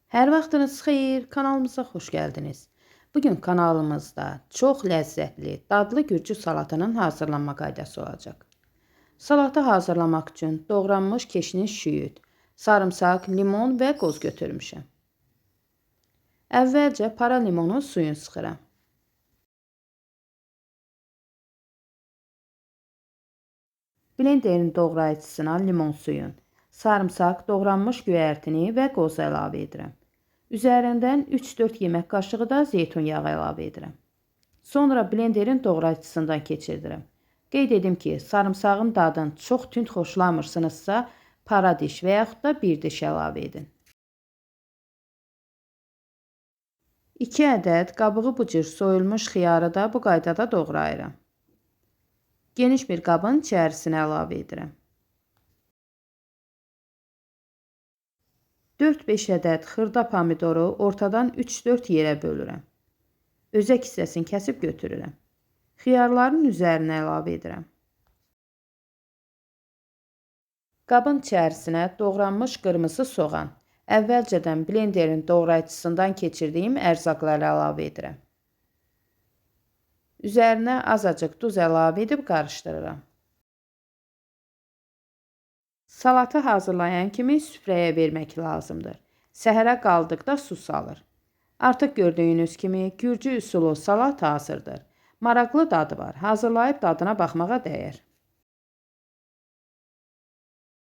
Hər vaxtınız xeyir, kanalımıza xoş gəldiniz. Bugün kanalımızda çox ləzzətli, dadlı gürcü salatının hazırlanma qaydası olacaq. Salatı hazırlamaq üçün doğranmış keşniş şüyüd, sarımsaq, limon və qoz götürmüşəm. Əvvəlcə para limonun suyunu sıxıram. Blenderin doğrayıcısına limon suyun, sarımsaq, doğranmış göyərtini və qozu əlavə edirəm. Üzərindən 3-4 yemək qaşığı da zeytun yağı əlavə edirəm. Sonra blenderin doğrayıcısından keçirdirəm. Qeyd edim ki, sarımsağın dadını çox tünd xoşlamırsınızsa, para diş və yaxud da bir diş əlavə edin. 2 ədəd qabığı bu cür soyulmuş xiyarı da bu qaydada doğrayıram. Geniş bir qabın içərisinə əlavə edirəm. 4-5 ədəd xırda pomidoru ortadan 3-4 yerə bölürəm. Özək hissəsini kəsib götürürəm. Xiyarların üzərinə əlavə edirəm. Qabın içərisinə doğranmış qırmızı soğan, əvvəlcədən blenderin doğrayıcısından keçirdiyim ərzaqları əlavə edirəm. Üzərinə azacıq duz əlavə edib qarışdırıram. Salatı hazırlayan kimi süfrəyə vermək lazımdır. Səhərə qaldıqda su salır. Artıq gördüyünüz kimi gürcü üsulu salat hazırdır. Maraqlı dadı var. Hazırlayıb dadına baxmağa dəyər.